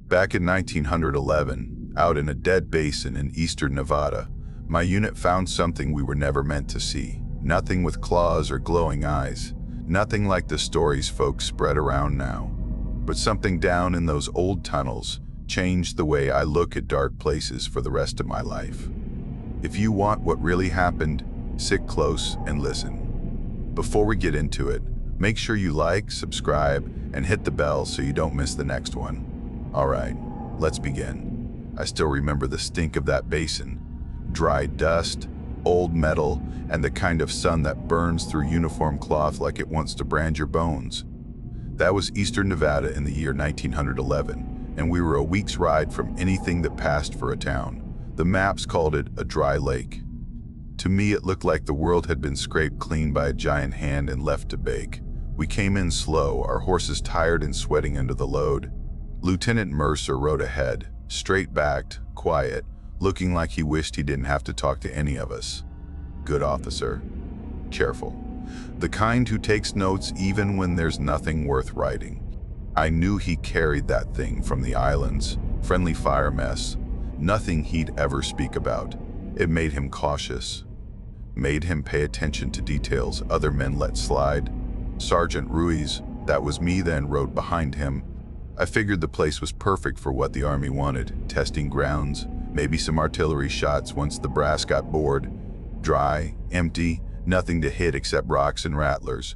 Back in 1911, out in a dead basin in eastern Nevada, my unit found something we were never meant to see. Nothing with claws or glowing eyes. Nothing like the stories folks spread around now. But something down in those old tunnels changed the way I look at dark places for the rest of my life. If you want what really happened, sit close and listen. Before we get into it, make sure you like, subscribe, and hit the bell so you don't miss the next one. All right, let's begin. I still remember the stink of that basin. Dry dust, old metal, and the kind of sun that burns through uniform cloth like it wants to brand your bones. That was eastern Nevada in the year 1911, and we were a week's ride from anything that passed for a town. The maps called it a dry lake. To me, it looked like the world had been scraped clean by a giant hand and left to bake. We came in slow, our horses tired and sweating under the load. Lieutenant Mercer rode ahead, straight-backed, quiet, looking like he wished he didn't have to talk to any of us. Good officer. Careful. The kind who takes notes even when there's nothing worth writing. I knew he carried that thing from the islands, friendly fire mess, nothing he'd ever speak about. It made him cautious, made him pay attention to details other men let slide. Sergeant Ruiz, that was me then, rode behind him. I figured the place was perfect for what the Army wanted, testing grounds, maybe some artillery shots once the brass got bored. Dry, empty, nothing to hit except rocks and rattlers.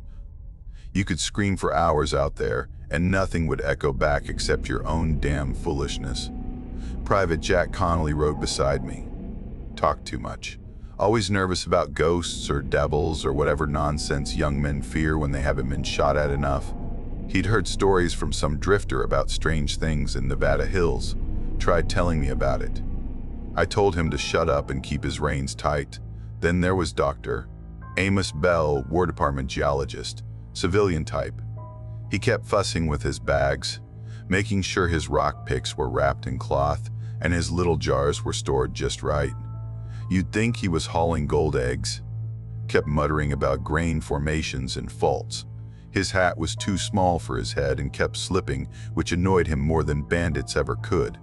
You could scream for hours out there, and nothing would echo back except your own damn foolishness. Private Jack Connolly rode beside me. Talked too much. Always nervous about ghosts or devils or whatever nonsense young men fear when they haven't been shot at enough. He'd heard stories from some drifter about strange things in Nevada hills. Tried telling me about it. I told him to shut up and keep his reins tight. Then there was Dr. Amos Bell, War Department geologist, civilian type. He kept fussing with his bags, making sure his rock picks were wrapped in cloth and his little jars were stored just right. You'd think he was hauling gold eggs. Kept muttering about grain formations and faults. His hat was too small for his head and kept slipping, which annoyed him more than bandits ever could.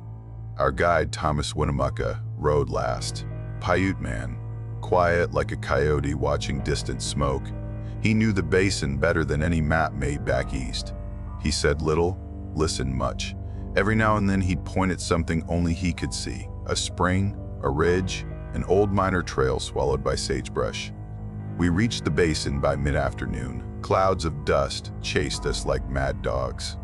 Our guide, Thomas Winnemucca, rode last. Paiute man. Quiet like a coyote watching distant smoke. He knew the basin better than any map made back east. He said little, listened much. Every now and then he'd point at something only he could see. A spring, a ridge, an old minor trail swallowed by sagebrush. We reached the basin by mid-afternoon. Clouds of dust chased us like mad dogs.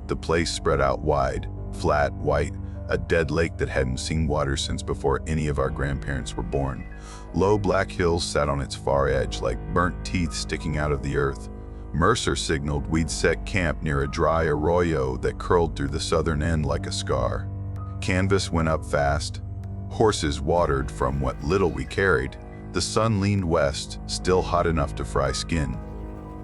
The place spread out wide, flat, white, a dead lake that hadn't seen water since before any of our grandparents were born. Low black hills sat on its far edge like burnt teeth sticking out of the earth. Mercer signaled we'd set camp near a dry arroyo that curled through the southern end like a scar. Canvas went up fast. Horses watered from what little we carried. The sun leaned west, still hot enough to fry skin.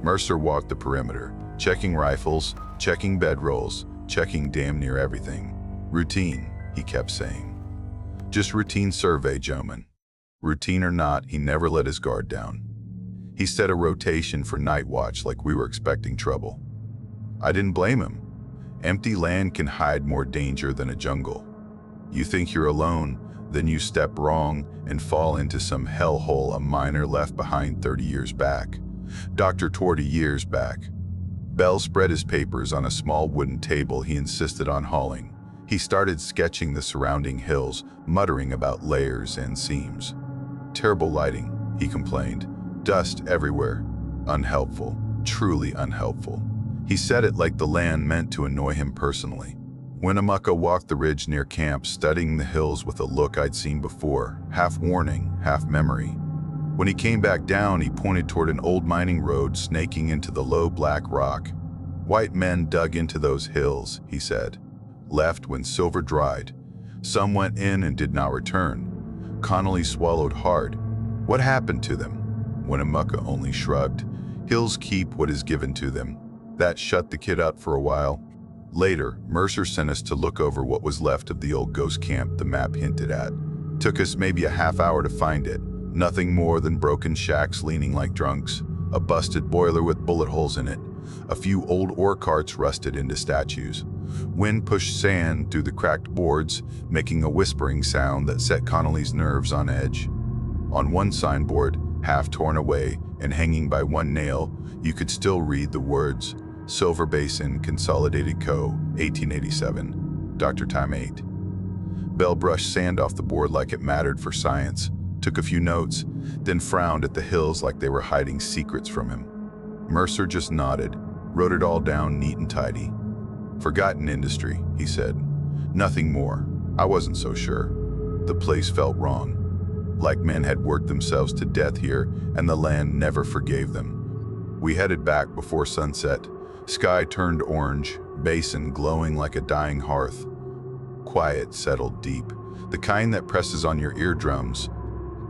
Mercer walked the perimeter, checking rifles, checking bedrolls, checking damn near everything. Routine, he kept saying. Just routine survey, gentlemen. Routine or not, he never let his guard down. He set a rotation for night watch like we were expecting trouble. I didn't blame him. Empty land can hide more danger than a jungle. You think you're alone, then you step wrong and fall into some hellhole a miner left behind 30 years back. Dr. 40 years back. Bell spread his papers on a small wooden table he insisted on hauling. He started sketching the surrounding hills, muttering about layers and seams. Terrible lighting, he complained. Dust everywhere. Unhelpful, truly unhelpful. He said it like the land meant to annoy him personally. Winnemucca walked the ridge near camp, studying the hills with a look I'd seen before, half warning, half memory. When he came back down, he pointed toward an old mining road snaking into the low black rock. White men dug into those hills, he said. Left when silver dried. Some went in and did not return. Connolly swallowed hard. What happened to them? Winnemucca only shrugged. Hills keep what is given to them. That shut the kid up for a while. Later, Mercer sent us to look over what was left of the old ghost camp the map hinted at. Took us maybe a half hour to find it. Nothing more than broken shacks leaning like drunks, a busted boiler with bullet holes in it, a few old ore carts rusted into statues. Wind pushed sand through the cracked boards, making a whispering sound that set Connolly's nerves on edge. On one signboard, half torn away and hanging by one nail, you could still read the words, Silver Basin Consolidated Co., 1887, Dr. Time 8. Bell brushed sand off the board like it mattered for science, took a few notes, then frowned at the hills like they were hiding secrets from him. Mercer just nodded, wrote it all down neat and tidy. Forgotten industry, he said. Nothing more. I wasn't so sure. The place felt wrong. Like men had worked themselves to death here and the land never forgave them. We headed back before sunset. Sky turned orange, basin glowing like a dying hearth. Quiet settled deep, the kind that presses on your eardrums.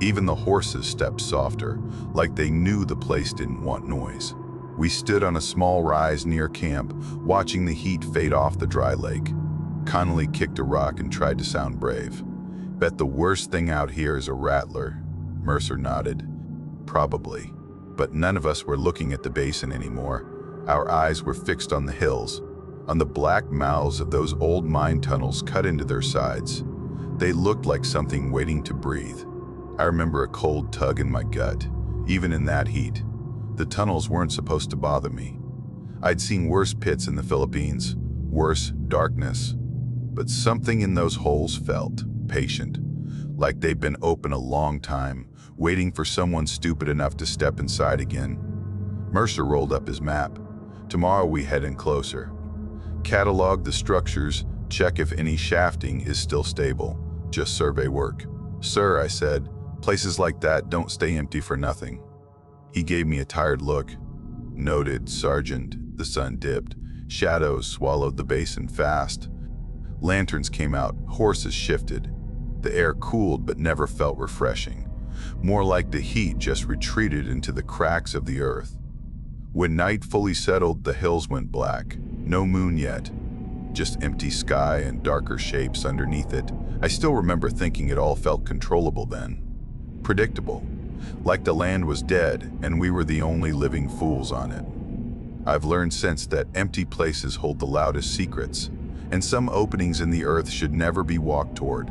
Even the horses stepped softer, like they knew the place didn't want noise. We stood on a small rise near camp, watching the heat fade off the dry lake. Connolly kicked a rock and tried to sound brave. Bet the worst thing out here is a rattler. Mercer nodded. Probably. But none of us were looking at the basin anymore. Our eyes were fixed on the hills, on the black mouths of those old mine tunnels cut into their sides. They looked like something waiting to breathe. I remember a cold tug in my gut, even in that heat. The tunnels weren't supposed to bother me. I'd seen worse pits in the Philippines, worse darkness. But something in those holes felt patient, like they'd been open a long time, waiting for someone stupid enough to step inside again. Mercer rolled up his map. Tomorrow we head in closer. Catalog the structures, check if any shafting is still stable. Just survey work. Sir, I said, places like that don't stay empty for nothing. He gave me a tired look. Noted, Sergeant. The sun dipped. Shadows swallowed the basin fast. Lanterns came out, horses shifted. The air cooled but never felt refreshing. More like the heat just retreated into the cracks of the earth. When night fully settled, the hills went black. No moon yet. Just empty sky and darker shapes underneath it. I still remember thinking it all felt controllable then. Predictable. Like the land was dead and we were the only living fools on it. I've learned since that empty places hold the loudest secrets, and some openings in the earth should never be walked toward.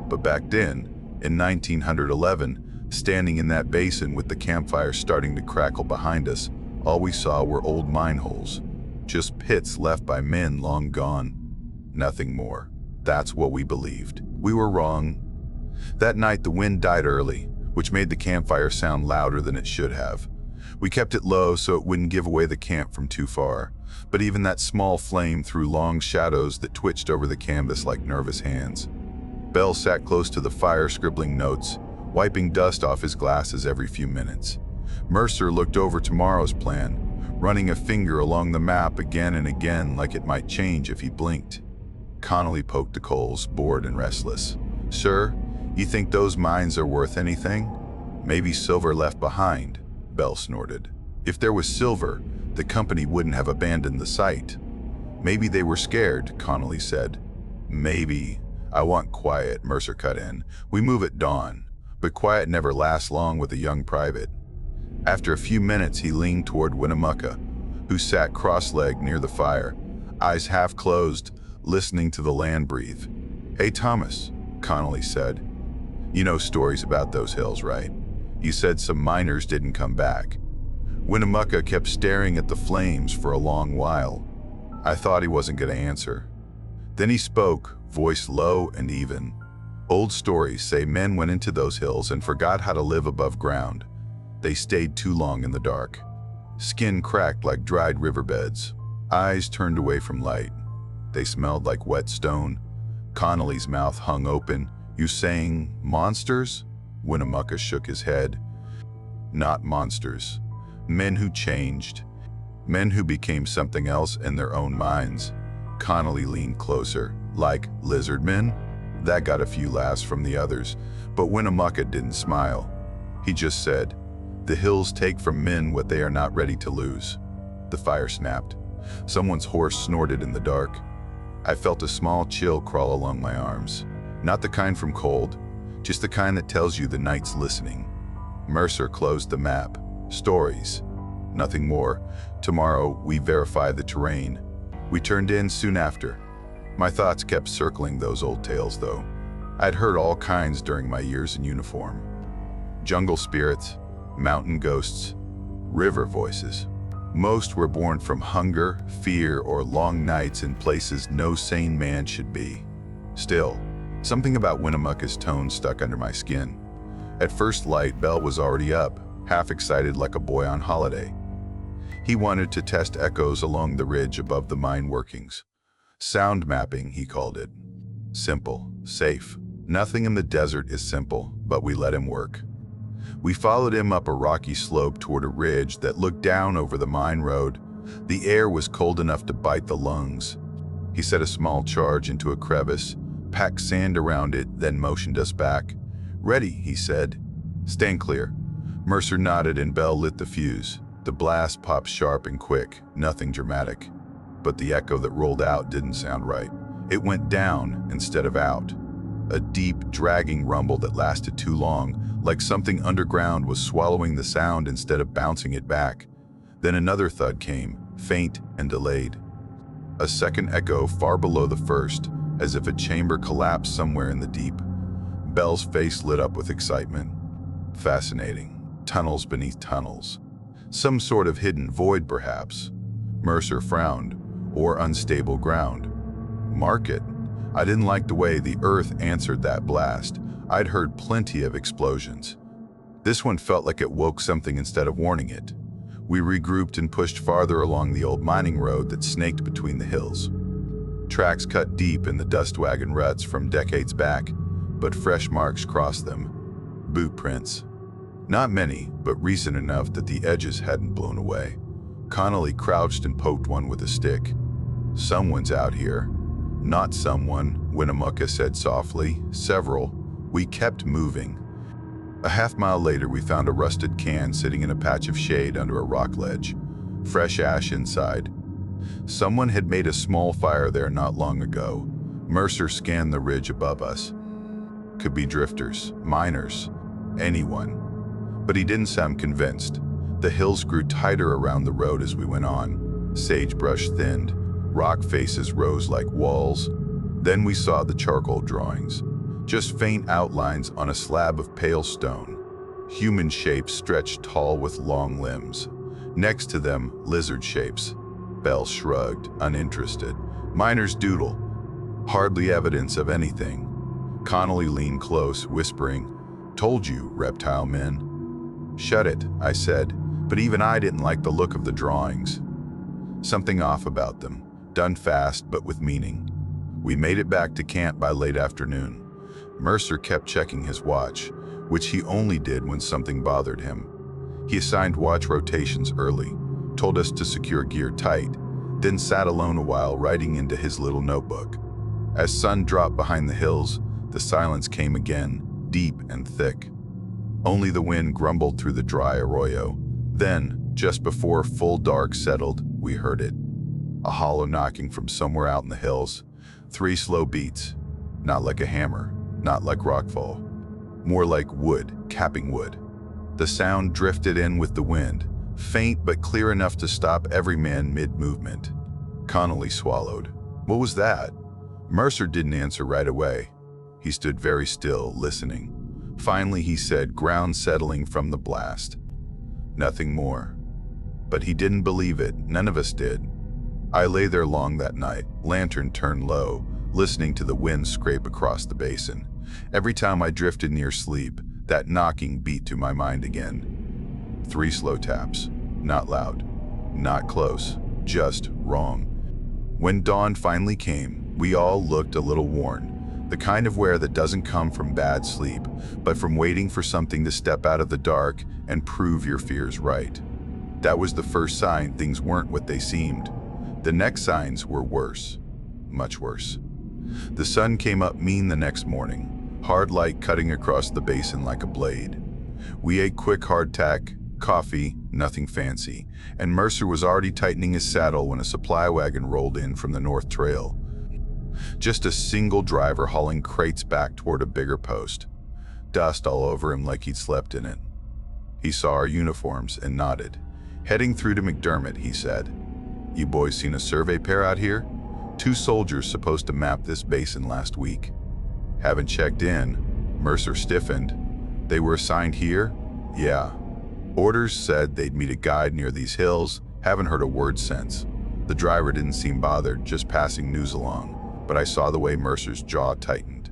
But back then, in 1911, standing in that basin with the campfire starting to crackle behind us, all we saw were old mine holes. Just pits left by men long gone. Nothing more. That's what we believed. We were wrong. That night the wind died early, which made the campfire sound louder than it should have. We kept it low so it wouldn't give away the camp from too far, but even that small flame threw long shadows that twitched over the canvas like nervous hands. Bell sat close to the fire scribbling notes, wiping dust off his glasses every few minutes. Mercer looked over tomorrow's plan, running a finger along the map again and again like it might change if he blinked. Connolly poked the coals, bored and restless. Sir, you think those mines are worth anything? Maybe silver left behind, Bell snorted. If there was silver, the company wouldn't have abandoned the site. Maybe they were scared, Connolly said. Maybe. I want quiet, Mercer cut in. We move at dawn, but quiet never lasts long with a young private. After a few minutes, he leaned toward Winnemucca, who sat cross-legged near the fire, eyes half closed, listening to the land breathe. Hey, Thomas, Connolly said. You know stories about those hills, right? You said some miners didn't come back. Winnemucca kept staring at the flames for a long while. I thought he wasn't going to answer. Then he spoke, voice low and even. Old stories say men went into those hills and forgot how to live above ground. They stayed too long in the dark. Skin cracked like dried riverbeds. Eyes turned away from light. They smelled like wet stone. Connolly's mouth hung open. You saying monsters? Winnemucca shook his head. Not monsters. Men who changed. Men who became something else in their own minds. Connolly leaned closer. Like lizard men? That got a few laughs from the others, but Winnemucca didn't smile. He just said, the hills take from men what they are not ready to lose. The fire snapped. Someone's horse snorted in the dark. I felt a small chill crawl along my arms. Not the kind from cold, just the kind that tells you the night's listening. Mercer closed the map. Stories. Nothing more. Tomorrow, we verify the terrain. We turned in soon after. My thoughts kept circling those old tales, though. I'd heard all kinds during my years in uniform. Jungle spirits, mountain ghosts, river voices. Most were born from hunger, fear, or long nights in places no sane man should be. Still, something about Winnemucca's tone stuck under my skin. At first light, Bell was already up, half excited like a boy on holiday. He wanted to test echoes along the ridge above the mine workings. Sound mapping, he called it. Simple, safe. Nothing in the desert is simple, but we let him work. We followed him up a rocky slope toward a ridge that looked down over the mine road. The air was cold enough to bite the lungs. He set a small charge into a crevice, packed sand around it, then motioned us back. "Ready," he said. "Stand clear." Mercer nodded and Bell lit the fuse. The blast popped sharp and quick, nothing dramatic. But the echo that rolled out didn't sound right. It went down instead of out. A deep, dragging rumble that lasted too long, like something underground was swallowing the sound instead of bouncing it back. Then another thud came, faint and delayed. A second echo far below the first, as if a chamber collapsed somewhere in the deep. Bell's face lit up with excitement. Fascinating. Tunnels beneath tunnels. Some sort of hidden void, perhaps. Mercer frowned. Or unstable ground. Market. I didn't like the way the earth answered that blast. I'd heard plenty of explosions. This one felt like it woke something instead of warning it. We regrouped and pushed farther along the old mining road that snaked between the hills. Tracks cut deep in the dust wagon ruts from decades back, but fresh marks crossed them. Boot prints. Not many, but recent enough that the edges hadn't blown away. Connolly crouched and poked one with a stick. "Someone's out here." "Not someone," Winnemucca said softly. "Several." We kept moving. A half-mile later, we found a rusted can sitting in a patch of shade under a rock ledge. Fresh ash inside. Someone had made a small fire there not long ago. Mercer scanned the ridge above us. Could be drifters, miners, anyone. But he didn't sound convinced. The hills grew tighter around the road as we went on. Sagebrush thinned. Rock faces rose like walls. Then we saw the charcoal drawings. Just faint outlines on a slab of pale stone. Human shapes stretched tall with long limbs. Next to them, lizard shapes. Bell shrugged, uninterested. Miners doodle. Hardly evidence of anything. Connolly leaned close, whispering, "Told you, reptile men." "Shut it," I said, but even I didn't like the look of the drawings. Something off about them, done fast but with meaning. We made it back to camp by late afternoon. Mercer kept checking his watch, which he only did when something bothered him. He assigned watch rotations early, told us to secure gear tight, then sat alone a while writing into his little notebook. As sun dropped behind the hills, the silence came again, deep and thick. Only the wind grumbled through the dry arroyo. Then, just before full dark settled, we heard it. A hollow knocking from somewhere out in the hills. 3 slow beats. Not like a hammer, not like rockfall. More like wood, capping wood. The sound drifted in with the wind, faint but clear enough to stop every man mid-movement. Connolly swallowed. What was that? Mercer didn't answer right away. He stood very still, listening. Finally he said, "Ground settling from the blast." Nothing more. But he didn't believe it. None of us did. I lay there long that night, lantern turned low, listening to the wind scrape across the basin. Every time I drifted near sleep, that knocking beat to my mind again. 3 slow taps. Not loud. Not close. Just wrong. When dawn finally came, we all looked a little worn. The kind of wear that doesn't come from bad sleep, but from waiting for something to step out of the dark and prove your fears right. That was the first sign things weren't what they seemed. The next signs were worse. Much worse. The sun came up mean the next morning, hard light cutting across the basin like a blade. We ate quick hardtack, coffee, nothing fancy, and Mercer was already tightening his saddle when a supply wagon rolled in from the north trail. Just a single driver hauling crates back toward a bigger post. Dust all over him like he'd slept in it. He saw our uniforms and nodded. "Heading through to McDermott," he said. "You boys seen a survey pair out here?" 2 soldiers supposed to map this basin last week. Haven't checked in. Mercer stiffened. They were assigned here? Yeah. Orders said they'd meet a guide near these hills. Haven't heard a word since. The driver didn't seem bothered, just passing news along, but I saw the way Mercer's jaw tightened.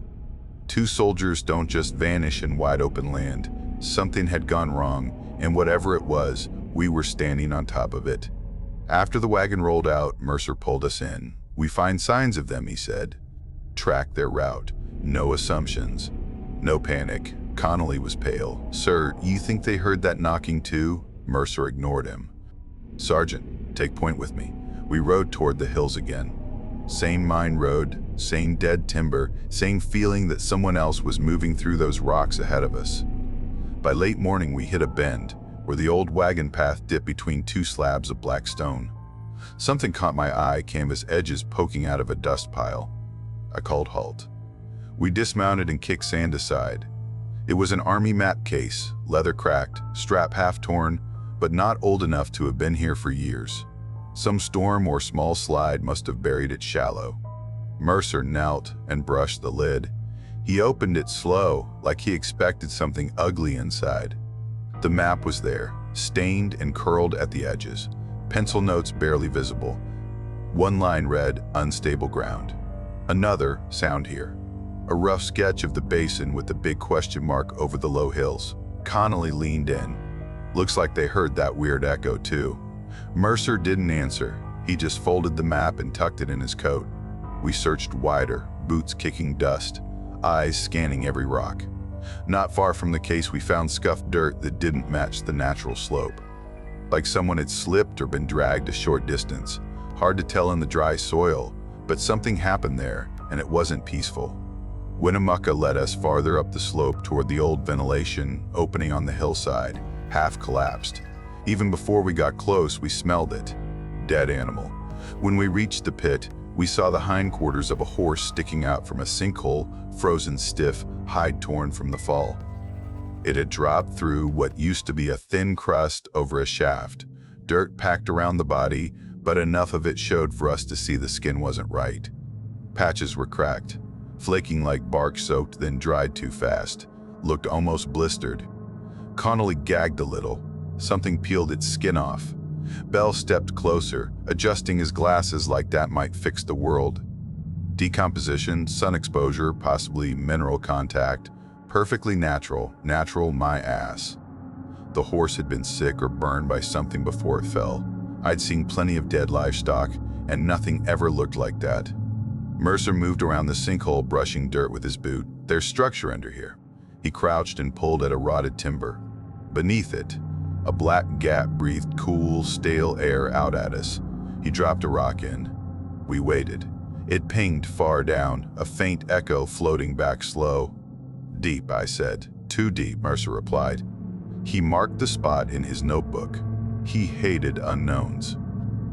2 soldiers don't just vanish in wide open land. Something had gone wrong, and whatever it was, we were standing on top of it. After the wagon rolled out, Mercer pulled us in. We find signs of them, he said. Track their route. No assumptions. No panic. Connolly was pale. Sir, you think they heard that knocking too? Mercer ignored him. Sergeant, take point with me. We rode toward the hills again. Same mine road, same dead timber, same feeling that someone else was moving through those rocks ahead of us. By late morning, we hit a bend where the old wagon path dipped between 2 slabs of black stone. Something caught my eye, canvas edges poking out of a dust pile. I called halt. We dismounted and kicked sand aside. It was an army map case, leather cracked, strap half torn, but not old enough to have been here for years. Some storm or small slide must have buried it shallow. Mercer knelt and brushed the lid. He opened it slow, like he expected something ugly inside. The map was there, stained and curled at the edges, pencil notes barely visible. One line read, "Unstable ground." Another, "Sound here." A rough sketch of the basin with the big question mark over the low hills. Connolly leaned in. Looks like they heard that weird echo too. Mercer didn't answer. He just folded the map and tucked it in his coat. We searched wider, boots kicking dust, eyes scanning every rock. Not far from the case, we found scuffed dirt that didn't match the natural slope. Like someone had slipped or been dragged a short distance. Hard to tell in the dry soil, but something happened there, and it wasn't peaceful. Winnemucca led us farther up the slope toward the old ventilation opening on the hillside, half collapsed. Even before we got close, we smelled it. Dead animal. When we reached the pit, we saw the hindquarters of a horse sticking out from a sinkhole, frozen stiff, hide torn from the fall. It had dropped through what used to be a thin crust over a shaft, dirt packed around the body, but enough of it showed for us to see the skin wasn't right. Patches were cracked, flaking like bark soaked then dried too fast, looked almost blistered. Connolly gagged a little. Something peeled its skin off. Bell stepped closer, adjusting his glasses like that might fix the world. Decomposition, sun exposure, possibly mineral contact. Perfectly natural, natural my ass. The horse had been sick or burned by something before it fell. I'd seen plenty of dead livestock, and nothing ever looked like that. Mercer moved around the sinkhole, brushing dirt with his boot. There's structure under here. He crouched and pulled at a rotted timber. Beneath it, a black gap breathed cool, stale air out at us. He dropped a rock in. We waited. It pinged far down, a faint echo floating back slow. Deep, I said. Too deep, Mercer replied. He marked the spot in his notebook. He hated unknowns.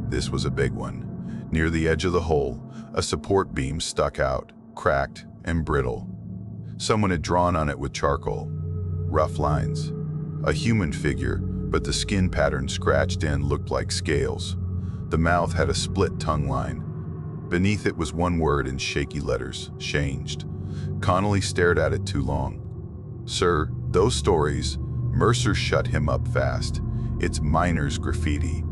This was a big one. Near the edge of the hole, a support beam stuck out, cracked and brittle. Someone had drawn on it with charcoal. Rough lines. A human figure, but the skin pattern scratched in looked like scales. The mouth had a split tongue line. Beneath it was one word in shaky letters, changed. Connolly stared at it too long. Sir, those stories, Mercer shut him up fast. It's miners' graffiti,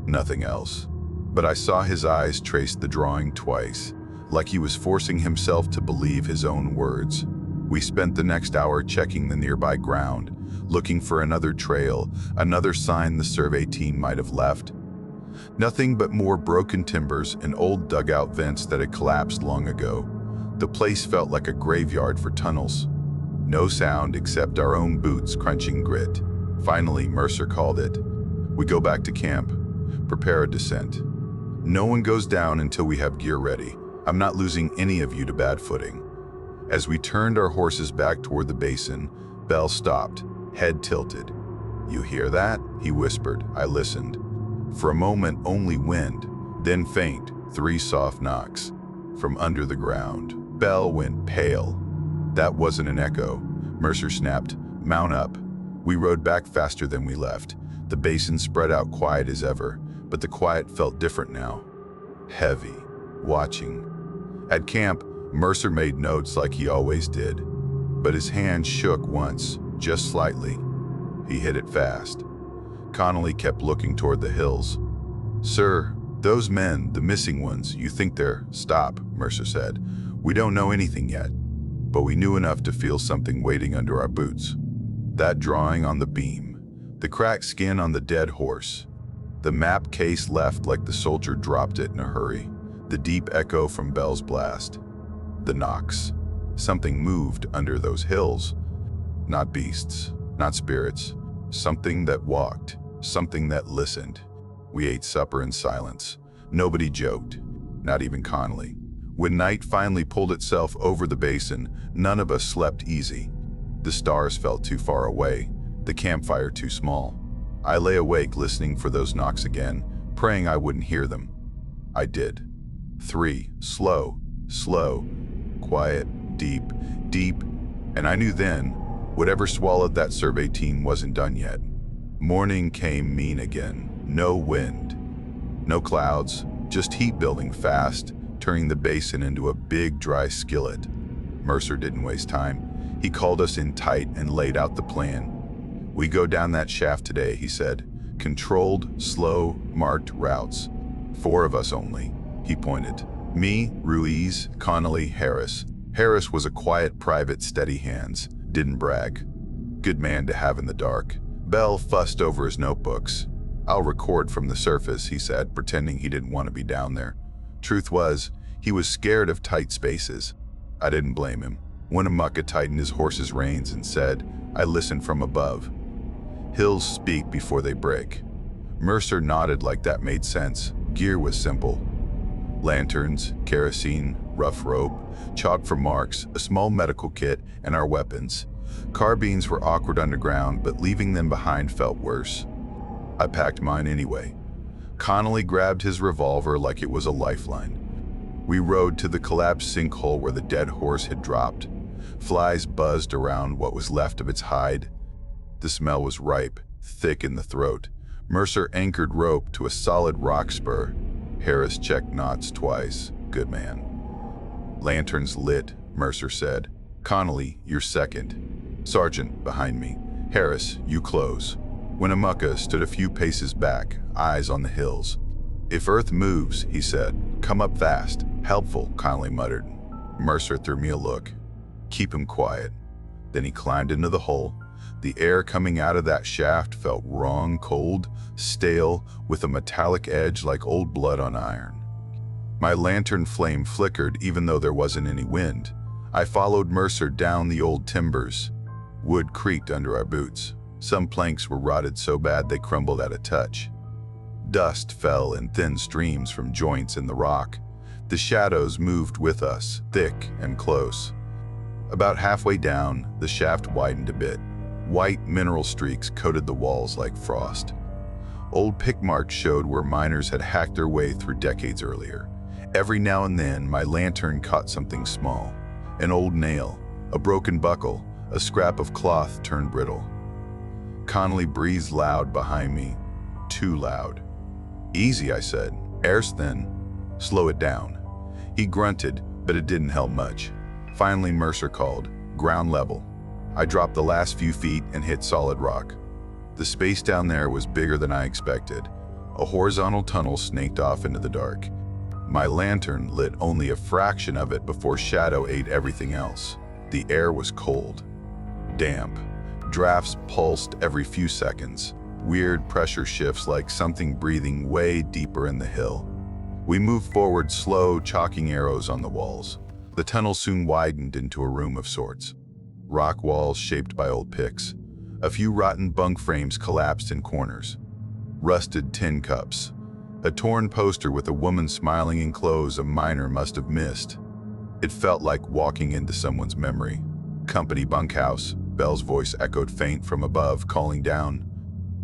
nothing else. But I saw his eyes trace the drawing twice, like he was forcing himself to believe his own words. We spent the next hour checking the nearby ground, looking for another trail, another sign the survey team might have left. Nothing but more broken timbers and old dugout vents that had collapsed long ago. The place felt like a graveyard for tunnels. No sound except our own boots crunching grit. Finally, Mercer called it. We go back to camp. Prepare a descent. No one goes down until we have gear ready. I'm not losing any of you to bad footing. As we turned our horses back toward the basin, Bell stopped, head tilted. You hear that? He whispered. I listened. For a moment, only wind, then faint, 3 soft knocks. From under the ground, Bell went pale. That wasn't an echo. Mercer snapped, mount up. We rode back faster than we left. The basin spread out quiet as ever, but the quiet felt different now. Heavy. watching. At camp, Mercer made notes like he always did, but his hand shook once, just slightly. He hit it fast. Connolly kept looking toward the hills. "Sir, those men, the missing ones, you think they're—" "Stop," Mercer said. "We don't know anything yet, but we knew enough to feel something waiting under our boots. That drawing on the beam, the cracked skin on the dead horse, the map case left like the soldier dropped it in a hurry, the deep echo from Bell's blast, the knocks. Something moved under those hills. Not beasts, not spirits. Something that walked, something that listened." We ate supper in silence. Nobody joked, not even Connolly. When night finally pulled itself over the basin, none of us slept easy. The stars felt too far away, the campfire too small. I lay awake listening for those knocks again, praying I wouldn't hear them. I did. 3, slow, slow, quiet, deep, deep, and I knew then, whatever swallowed that survey team wasn't done yet. Morning came mean again. No wind, no clouds, just heat building fast, turning the basin into a big dry skillet. Mercer didn't waste time. He called us in tight and laid out the plan. "We go down that shaft today," he said. "Controlled, slow, marked routes. 4 of us only," he pointed. Me, Ruiz, Connolly, Harris. Harris was a quiet private, steady hands, didn't brag. Good man to have in the dark. Bell fussed over his notebooks. "I'll record from the surface," he said, pretending he didn't want to be down there. Truth was, he was scared of tight spaces. I didn't blame him. Winnemucca tightened his horse's reins and said, "I listen from above. Hills speak before they break." Mercer nodded like that made sense. Gear was simple. Lanterns, kerosene, rough rope, chalk for marks, a small medical kit, and our weapons. Carbines were awkward underground, but leaving them behind felt worse. I packed mine anyway. Connolly grabbed his revolver like it was a lifeline. We rode to the collapsed sinkhole where the dead horse had dropped. Flies buzzed around what was left of its hide. The smell was ripe, thick in the throat. Mercer anchored rope to a solid rock spur. Harris checked knots twice. Good man. "Lanterns lit," Mercer said. "Connolly, you're second. Sergeant, behind me. Harris, you close." Winnemucca stood a few paces back, eyes on the hills. "If Earth moves," he said, "come up fast." "Helpful," Connolly muttered. Mercer threw me a look. "Keep him quiet." Then he climbed into the hole. The air coming out of that shaft felt wrong, cold, stale, with a metallic edge like old blood on iron. My lantern flame flickered even though there wasn't any wind. I followed Mercer down the old timbers. Wood creaked under our boots. Some planks were rotted so bad they crumbled at a touch. Dust fell in thin streams from joints in the rock. The shadows moved with us, thick and close. About halfway down, the shaft widened a bit. White mineral streaks coated the walls like frost. Old pick marks showed where miners had hacked their way through decades earlier. Every now and then, my lantern caught something small. An old nail, a broken buckle, a scrap of cloth turned brittle. Connolly breathed loud behind me. Too loud. "Easy," I said. "Air's thin. Slow it down." He grunted, but it didn't help much. Finally, Mercer called, "Ground level." I dropped the last few feet and hit solid rock. The space down there was bigger than I expected. A horizontal tunnel snaked off into the dark. My lantern lit only a fraction of it before shadow ate everything else. The air was cold, damp. Drafts pulsed every few seconds. Weird pressure shifts like something breathing way deeper in the hill. We moved forward slow, chalking arrows on the walls. The tunnel soon widened into a room of sorts. Rock walls shaped by old picks. A few rotten bunk frames collapsed in corners. Rusted tin cups. A torn poster with a woman smiling in clothes a miner must have missed. It felt like walking into someone's memory. "Company bunkhouse," Bell's voice echoed faint from above, calling down.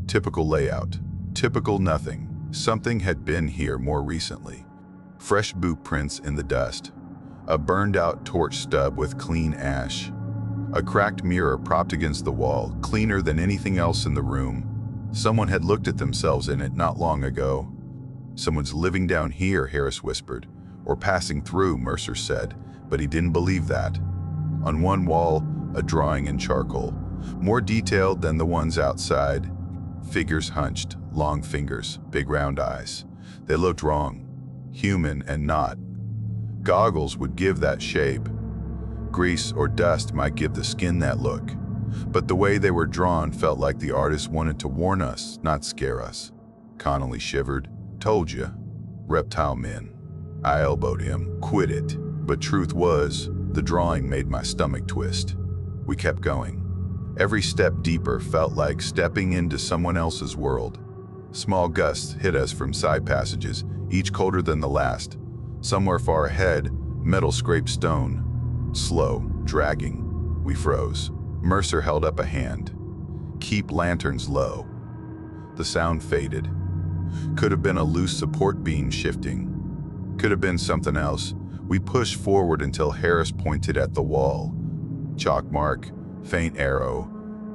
Typical layout. Typical nothing. Something had been here more recently. Fresh boot prints in the dust. A burned-out torch stub with clean ash. A cracked mirror propped against the wall, cleaner than anything else in the room. Someone had looked at themselves in it not long ago. "Someone's living down here," Harris whispered. or passing through, Mercer said, but he didn't believe that. On one wall, a drawing in charcoal, more detailed than the ones outside. Figures hunched, long fingers, big round eyes. They looked wrong, human and not. Goggles would give that shape. Grease or dust might give the skin that look. But the way they were drawn felt like the artist wanted to warn us, not scare us. Connolly shivered. Told you. Reptile men. I elbowed him. Quit it. But truth was, the drawing made my stomach twist. We kept going. Every step deeper felt like stepping into someone else's world. Small gusts hit us from side passages, each colder than the last. Somewhere far ahead, metal scraped stone. Slow, dragging. We froze. Mercer held up a hand. Keep lanterns low. The sound faded. Could have been a loose support beam shifting. Could have been something else. We pushed forward until Harris pointed at the wall. Chalk mark, faint arrow,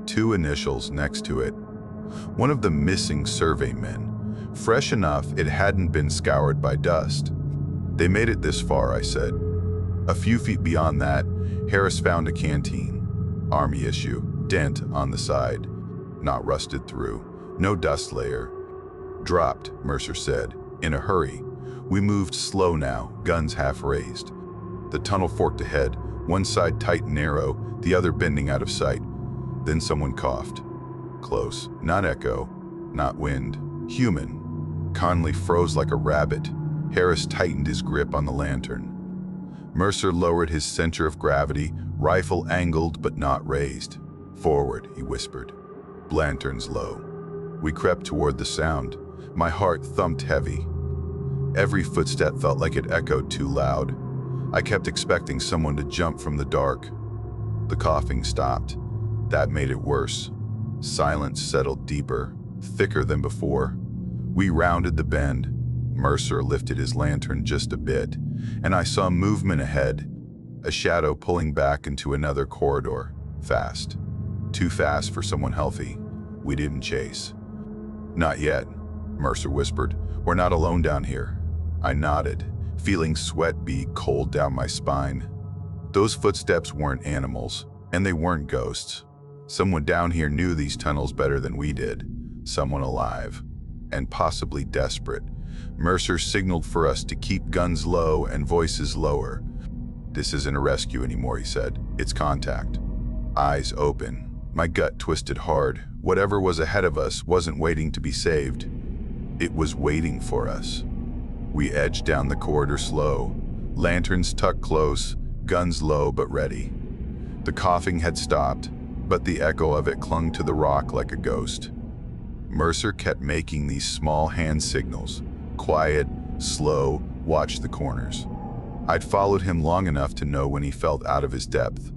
2 initials next to it. One of the missing survey men. Fresh enough it hadn't been scoured by dust. They made it this far, I said. A few feet beyond that, Harris found a canteen. Army issue, dent on the side. Not rusted through, no dust layer. Dropped, Mercer said, in a hurry. We moved slow now, guns half raised. The tunnel forked ahead, one side tight and narrow, the other bending out of sight. Then someone coughed. Close, not echo, not wind, human. Conley froze like a rabbit. Harris tightened his grip on the lantern. Mercer lowered his center of gravity, rifle angled but not raised. Forward, he whispered. Lanterns low. We crept toward the sound. My heart thumped heavy. Every footstep felt like it echoed too loud. I kept expecting someone to jump from the dark. The coughing stopped. That made it worse. Silence settled deeper, thicker than before. We rounded the bend. Mercer lifted his lantern just a bit, and I saw movement ahead. A shadow pulling back into another corridor. Fast. Too fast for someone healthy. We didn't chase. Not yet, Mercer whispered. We're not alone down here. I nodded, feeling sweat bead cold down my spine. Those footsteps weren't animals, and they weren't ghosts. Someone down here knew these tunnels better than we did. Someone alive, and possibly desperate. Mercer signaled for us to keep guns low and voices lower. This isn't a rescue anymore, he said. It's contact. Eyes open. My gut twisted hard. Whatever was ahead of us wasn't waiting to be saved. It was waiting for us. We edged down the corridor slow. Lanterns tucked close, guns low but ready. The coughing had stopped, but the echo of it clung to the rock like a ghost. Mercer kept making these small hand signals. Quiet, slow, watch the corners. I'd followed him long enough to know when he felt out of his depth.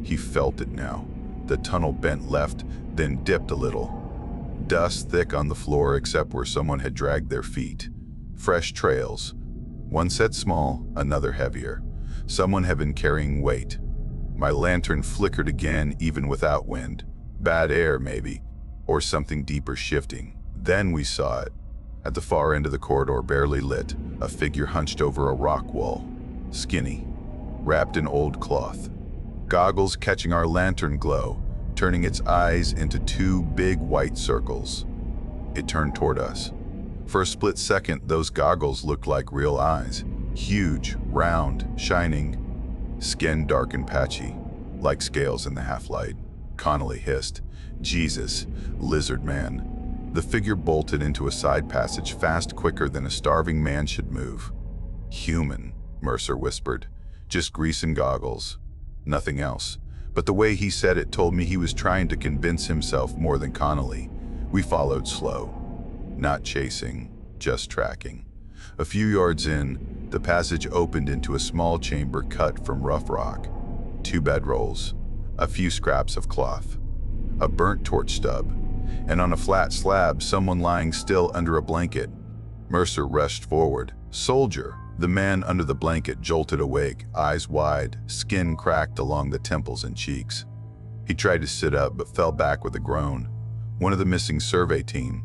He felt it now. The tunnel bent left, then dipped a little. Dust thick on the floor except where someone had dragged their feet. Fresh trails. One set small, another heavier. Someone had been carrying weight. My lantern flickered again even without wind. Bad air, maybe. Or something deeper shifting. Then we saw it. At the far end of the corridor, barely lit, a figure hunched over a rock wall. Skinny. Wrapped in old cloth. Goggles catching our lantern glow, turning its eyes into 2 big white circles. It turned toward us. For a split second, those goggles looked like real eyes. Huge, round, shining. Skin dark and patchy, like scales in the half-light. Connolly hissed, Jesus, lizard man. The figure bolted into a side passage fast, quicker than a starving man should move. Human, Mercer whispered. Just grease and goggles. Nothing else. But the way he said it told me he was trying to convince himself more than Connolly. We followed slow. Not chasing, just tracking. A few yards in, the passage opened into a small chamber cut from rough rock. 2 bedrolls, a few scraps of cloth, a burnt torch stub, and on a flat slab, someone lying still under a blanket. Mercer rushed forward. Soldier! The man under the blanket jolted awake, eyes wide, skin cracked along the temples and cheeks. He tried to sit up but fell back with a groan. One of the missing survey team.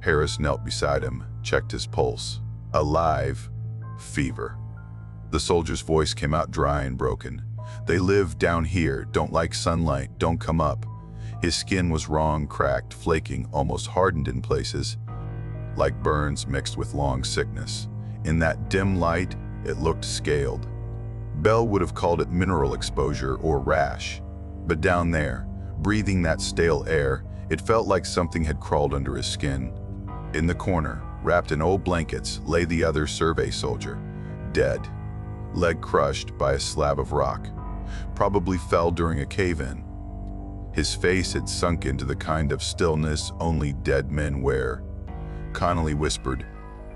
Harris knelt beside him, checked his pulse. Alive. Fever. The soldier's voice came out dry and broken. "They live down here, don't like sunlight, don't come up." His skin was wrong, cracked, flaking, almost hardened in places, like burns mixed with long sickness. In that dim light, it looked scaled. Bell would have called it mineral exposure or rash. But down there, breathing that stale air, it felt like something had crawled under his skin. In the corner, wrapped in old blankets, lay the other survey soldier, dead, leg crushed by a slab of rock. Probably fell during a cave-in. His face had sunk into the kind of stillness only dead men wear. Connolly whispered,